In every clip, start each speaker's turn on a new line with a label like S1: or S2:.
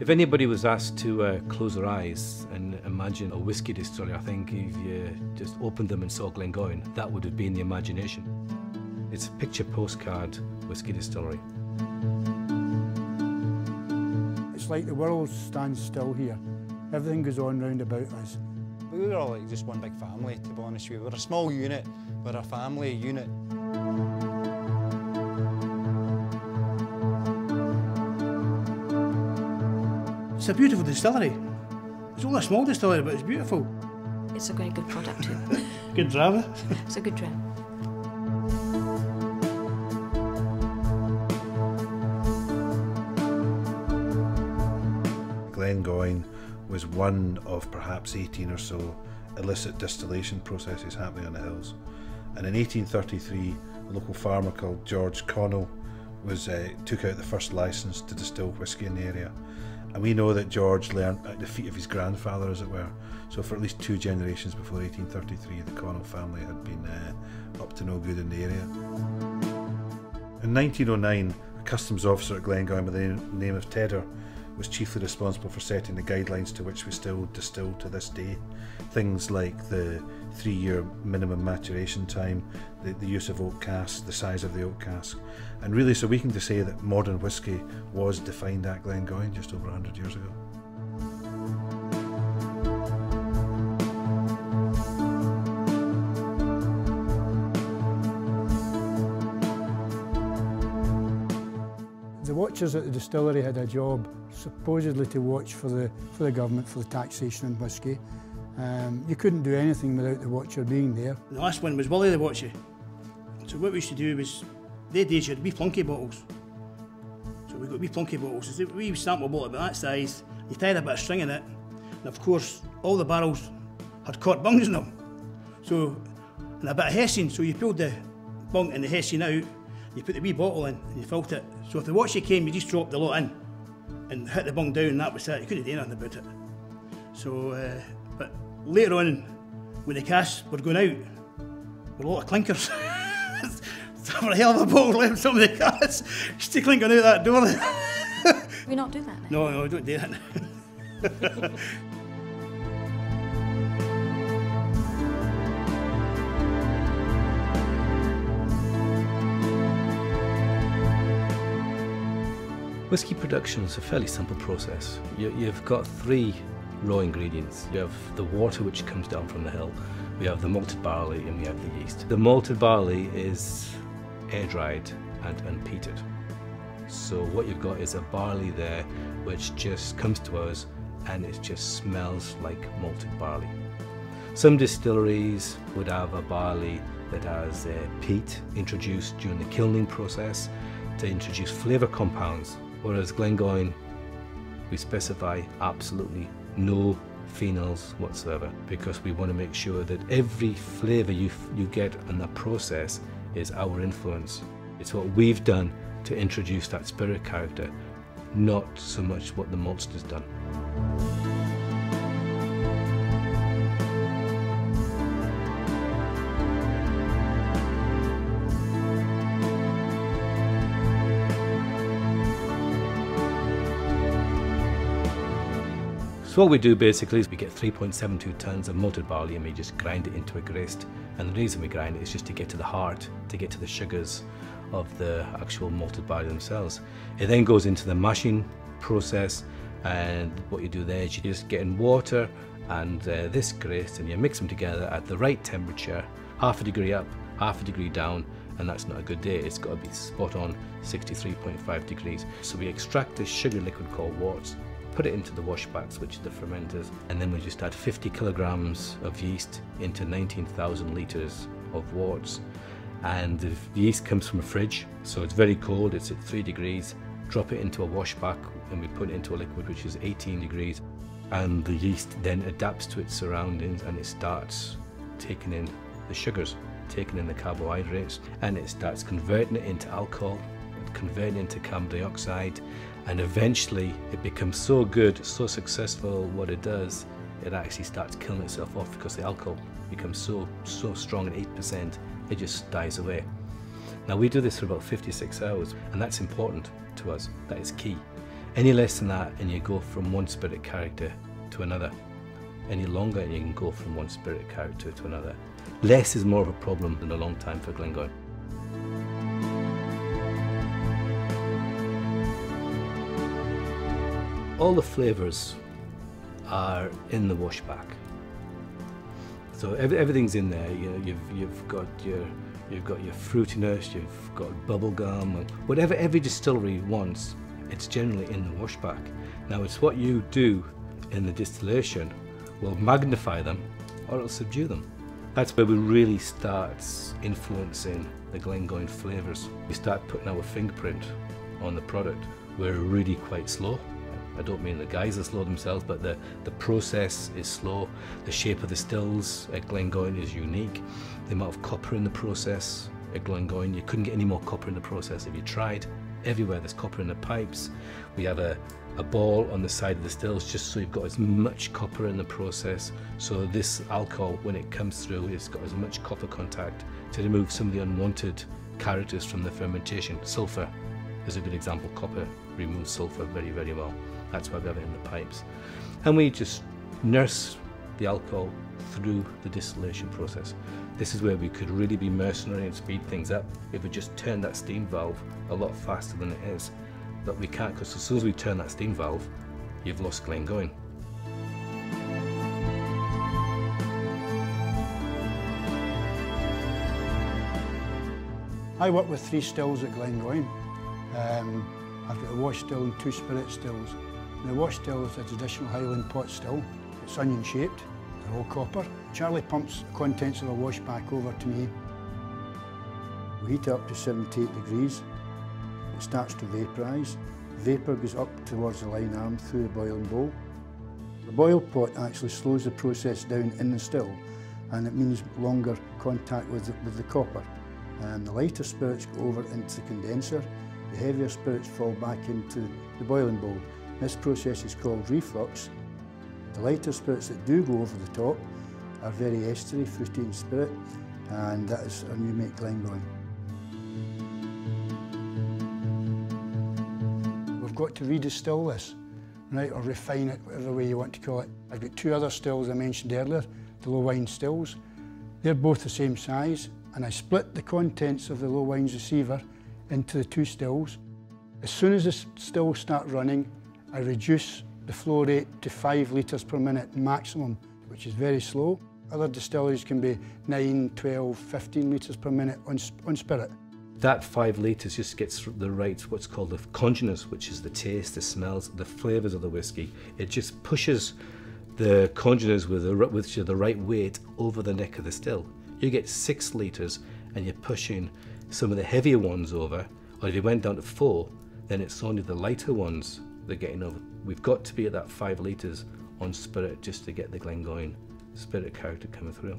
S1: If anybody was asked to close their eyes and imagine a whisky distillery, I think if you just opened them and saw Glengoyne, that would have been the imagination. It's a picture postcard whisky distillery.
S2: It's like the world stands still here. Everything goes on round about us.
S3: We were all like just one big family, to be honest with you. We're a small unit, we're a family unit.
S4: It's a beautiful distillery. It's only a small distillery, but it's beautiful.
S5: It's a very good product too.
S4: Good driver.
S5: It's a good drink.
S6: Glengoyne was one of perhaps 18 or so illicit distillation processes happening on the hills. And in 1833, a local farmer called George Connell took out the first licence to distill whisky in the area. And we know that George learnt at the feet of his grandfather, as it were. So for at least 2 generations before 1833, the Connell family had been up to no good in the area. In 1909, a customs officer at Glengoyne by the name of Tedder was chiefly responsible for setting the guidelines to which we still distill to this day. Things like the 3-year minimum maturation time, the use of oak casks, the size of the oak cask. And really, so we can say that modern whisky was defined at Glengoyne just over 100 years ago.
S2: The watchers at the distillery had a job supposedly to watch for the government for the taxation on whisky. You couldn't do anything without the watcher being there.
S4: The last one was Willie the Watcher. So what we used to do was, they days you had wee plunky bottles. So we got wee plunky bottles. It's a wee sample bottle about that size. You tied a bit of string in it. And of course, all the barrels had cork bungs in them. So, and a bit of hessian. So you pulled the bung and the hessian out, you put the wee bottle in and you filled it. So if the watcher came, you just dropped the lot in and hit the bung down and that was it. You couldn't do anything about it. So, but later on, when the casks were going out, there were a lot of clinkers. For a hell of a bottle left some of the casks, just clinking out that door.
S5: We not do that now?
S4: No, we don't do that now.
S1: Whisky production is a fairly simple process. You've got 3 raw ingredients. You have the water which comes down from the hill, we have the malted barley, and we have the yeast. The malted barley is air dried and unpeated. So what you've got is a barley there which just comes to us and it just smells like malted barley. Some distilleries would have a barley that has peat introduced during the kilning process to introduce flavour compounds, whereas Glengoyne, we specify absolutely no phenols whatsoever, because we want to make sure that every flavour you get in that process is our influence. It's what we've done to introduce that spirit character, not so much what the maltster's done. So what we do basically is we get 3.72 tonnes of malted barley and we just grind it into a grist. And the reason we grind it is just to get to the heart, to get to the sugars of the actual malted barley themselves. It then goes into the mashing process, and what you do there is you just get in water and this grist and you mix them together at the right temperature, half a degree up, half a degree down, and that's not a good day. It's got to be spot on 63.5 degrees. So we extract this sugar liquid called wort, put it into the washbacks, which are the fermenters, and then we just add 50 kilograms of yeast into 19,000 litres of worts. And the yeast comes from a fridge, so it's very cold, it's at 3 degrees. Drop it into a washback and we put it into a liquid which is 18 degrees. And the yeast then adapts to its surroundings and it starts taking in the sugars, taking in the carbohydrates, and it starts converting it into alcohol, converting it into carbon dioxide, and eventually it becomes so good, so successful what it does, it actually starts killing itself off because the alcohol becomes so strong at 8%, it just dies away. Now we do this for about 56 hours, and that's important to us, that is key. Any less than that and you go from one spirit character to another. Any longer and you can go from one spirit character to another. Less is more of a problem than a long time for Glengoyne. All the flavours are in the washback. So everything's in there. You know, you've got your fruitiness, you've got bubble gum, whatever every distillery wants. It's generally in the washback. Now it's what you do in the distillation will magnify them or it'll subdue them. That's where we really start influencing the Glengoyne flavours. We start putting our fingerprint on the product. We're really quite slow. I don't mean the guys are slow themselves, but the process is slow. The shape of the stills at Glengoyne is unique. The amount of copper in the process at Glengoyne, you couldn't get any more copper in the process if you tried. Everywhere there's copper in the pipes. We have a ball on the side of the stills just so you've got as much copper in the process. So this alcohol, when it comes through, it's got as much copper contact to remove some of the unwanted characters from the fermentation. Sulphur is a good example. Copper removes sulphur very, very well. That's why we have it in the pipes. And we just nurse the alcohol through the distillation process. This is where we could really be mercenary and speed things up if we just turn that steam valve a lot faster than it is. But we can't, because as soon as we turn that steam valve, you've lost Glengoyne.
S2: I work with 3 stills at Glengoyne. I've got a wash still and 2 spirit stills. The wash still is a traditional Highland pot still. It's onion shaped, they're all copper. Charlie pumps the contents of the wash back over to me. We heat it up to 78 degrees. It starts to vaporise. Vapour goes up towards the line arm through the boiling bowl. The boil pot actually slows the process down in the still, and it means longer contact with the copper. The lighter spirits go over into the condenser. The heavier spirits fall back into the boiling bowl. This process is called reflux. The lighter spirits that do go over the top are very estery, fruity in spirit, and that is our new make Glengoyne. We've got to redistill this, right, or refine it, whatever way you want to call it. I've got 2 other stills I mentioned earlier, the low wine stills. They're both the same size, and I split the contents of the low wines receiver into the 2 stills. As soon as the stills start running, I reduce the flow rate to 5 litres per minute maximum, which is very slow. Other distilleries can be 9, 12, 15 litres per minute on spirit.
S1: That 5 litres just gets the right, what's called the congeners, which is the taste, the smells, the flavours of the whiskey. It just pushes the congeners with the right weight over the neck of the still. You get 6 litres and you're pushing some of the heavier ones over, or if you went down to 4, then it's only the lighter ones that are getting over. We've got to be at that 5 litres on spirit just to get the Glengoyne spirit character coming through.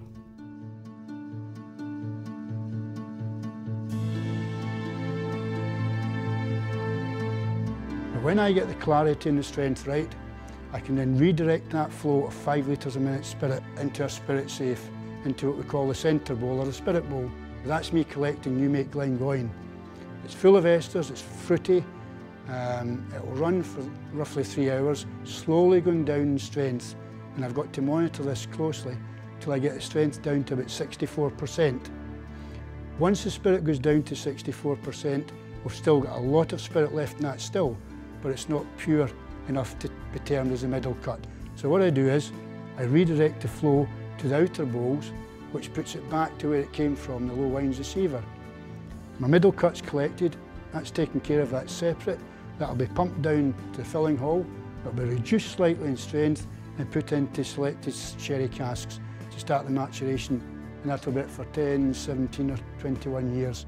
S2: When I get the clarity and the strength right, I can then redirect that flow of 5 litres a minute spirit into a spirit safe, into what we call the centre bowl or the spirit bowl. That's me collecting new make Glengoyne. It's full of esters, it's fruity, it will run for roughly 3 hours, slowly going down in strength, and I've got to monitor this closely till I get the strength down to about 64%. Once the spirit goes down to 64%, we've still got a lot of spirit left in that still, but it's not pure enough to be termed as a middle cut. So what I do is, I redirect the flow to the outer bowls, which puts it back to where it came from, the low wines receiver. My middle cut's collected, that's taken care of, that's separate. That'll be pumped down to the filling hall, it'll be reduced slightly in strength and put into selected sherry casks to start the maturation, and that'll be it for 10, 17 or 21 years.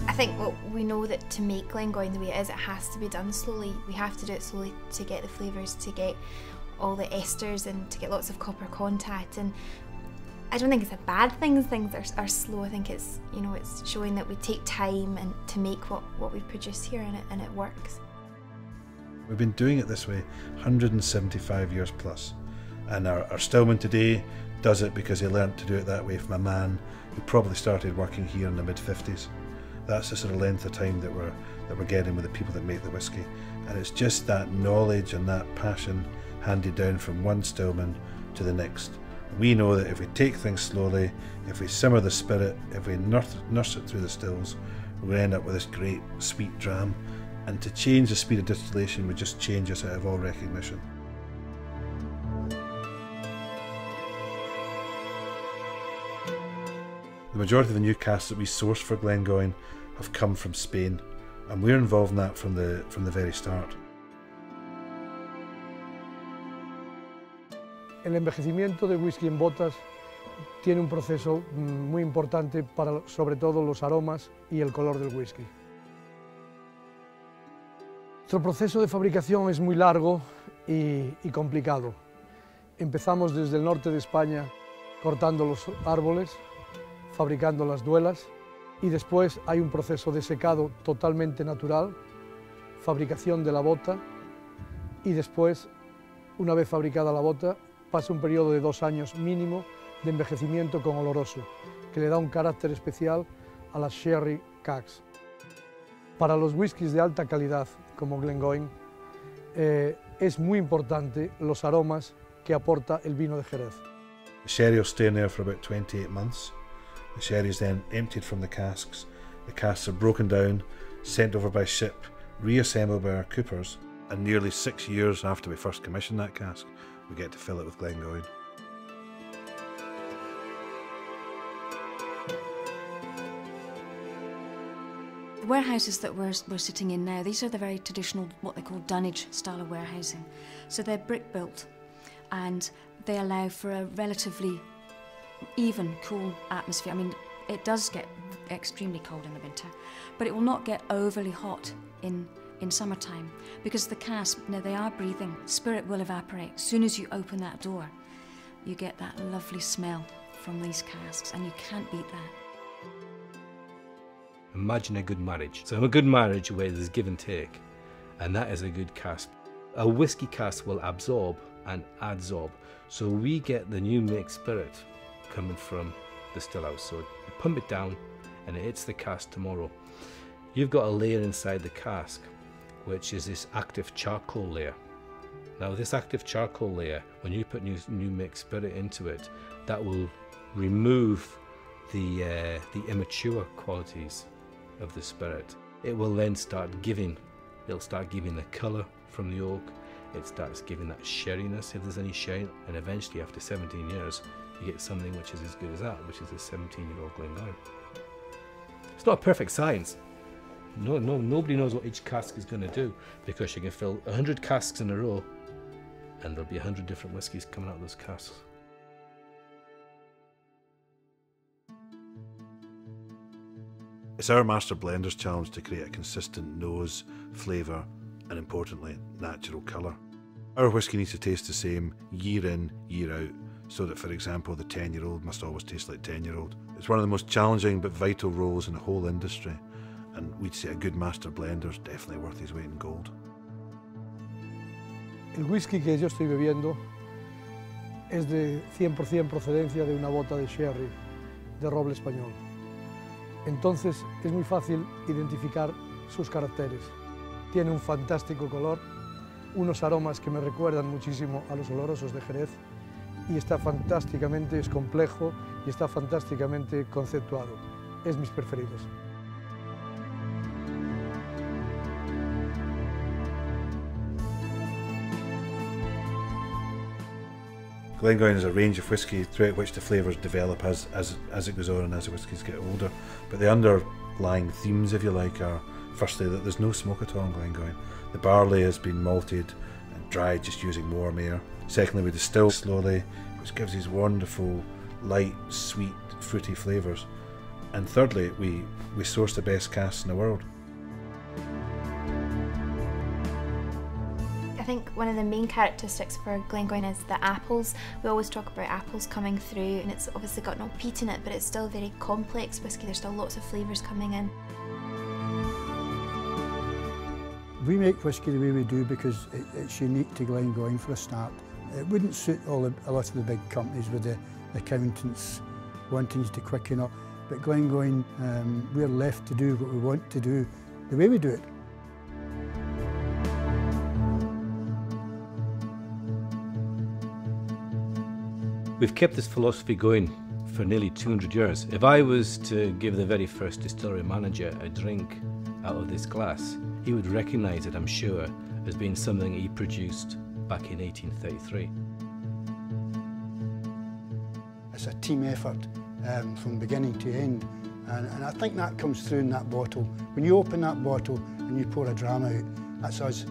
S7: I think we know that to make Glengoyne the way it is, it has to be done slowly. We have to do it slowly to get the flavours, to get all the esters and to get lots of copper contact. And I don't think it's a bad thing things are slow. I think it's, you know, it's showing that we take time and to make what we produce here, and it works.
S6: We've been doing it this way 175 years plus, and our stillman today does it because he learnt to do it that way from a man who probably started working here in the mid-50s. That's the sort of length of time that we're getting with the people that make the whisky. And it's just that knowledge and that passion handed down from one stillman to the next. We know that if we take things slowly, if we simmer the spirit, if we nurse it through the stills, we're going to end up with this great sweet dram. And to change the speed of distillation would just change us out of all recognition. The majority of the new casks that we source for Glengoyne have come from Spain, and we're involved in that from the very start.
S8: El envejecimiento del whisky en botas tiene un proceso muy importante para sobre todo los aromas y el color del whisky. Nuestro proceso de fabricación es muy largo y complicado. Empezamos desde el norte de España cortando los árboles, fabricando las duelas y después hay un proceso de secado totalmente natural, fabricación de la bota y después, una vez fabricada la bota, pasa un periodo de 2 años mínimo de envejecimiento con oloroso, que le da un carácter especial a las sherry casks. Para los whiskies de alta calidad como Glengoyne es muy importante los aromas que aporta el vino de Jerez.
S6: The sherry will stay in there for about 28 months. The sherry is then emptied from the casks are broken down, sent over by ship, reassembled by our coopers, and nearly 6 years after we first commissioned that cask, we get to fill it with Glengoyne.
S5: The warehouses that we're sitting in now, these are the very traditional, what they call dunnage style of warehousing. So they're brick built and they allow for a relatively even, cool atmosphere. I mean, it does get extremely cold in the winter, but it will not get overly hot in summertime because the casks, now they are breathing, spirit will evaporate. As soon as you open that door, you get that lovely smell from these casks and you can't beat that.
S1: Imagine a good marriage. So a good marriage where there's give and take, and that is a good cask. A whisky cask will absorb and adsorb, so we get the new make spirit coming from the still house. So you pump it down and it hits the cask tomorrow. You've got a layer inside the cask which is this active charcoal layer. Now this active charcoal layer, when you put new make spirit into it, that will remove the immature qualities of the spirit. It will then start giving, it'll start giving the colour from the oak, it starts giving that sherryness if there's any sherry, and eventually after 17 years you get something which is as good as that, which is a 17-year-old Glengoyne. It's not a perfect science. Nobody knows what each cask is going to do, because you can fill 100 casks in a row and there'll be 100 different whiskies coming out of those casks.
S6: It's our master blender's challenge to create a consistent nose, flavour and importantly, natural colour. Our whisky needs to taste the same year in, year out, so that, for example, the 10-year-old must always taste like 10-year-old. It's one of the most challenging but vital roles in the whole industry, and we'd say a good master blender is definitely worth his weight in gold.
S8: El whisky que yo estoy bebiendo es de 100% procedencia de una bota de sherry de roble español. Entonces es muy fácil identificar sus caracteres. Tiene un fantástico color, unos aromas que me recuerdan muchísimo a los olorosos de Jerez y está fantásticamente, es complejo y está fantásticamente conceptuado. Es mis preferidos.
S6: Glengoyne is a range of whisky throughout which the flavours develop as it goes on and as the whiskies get older. But the underlying themes, if you like, are firstly that there's no smoke at all in Glengoyne. The barley has been malted and dried just using warm air. Secondly, we distill slowly, which gives these wonderful, light, sweet, fruity flavours. And thirdly, we source the best casks in the world.
S7: I think one of the main characteristics for Glengoyne is the apples. We always talk about apples coming through, and it's obviously got no peat in it, but it's still a very complex whisky. There's still lots of flavours coming in.
S2: We make whisky the way we do because it's unique to Glengoyne for a start. It wouldn't suit a lot of the big companies with the accountants want things to quicken up. But Glengoyne, we're left to do what we want to do, the way we do it.
S1: We've kept this philosophy going for nearly 200 years. If I was to give the very first distillery manager a drink out of this glass, he would recognise it, I'm sure, as being something he produced back in 1833.
S2: It's a team effort from beginning to end, and I think that comes through in that bottle. When you open that bottle and you pour a dram out, that's us.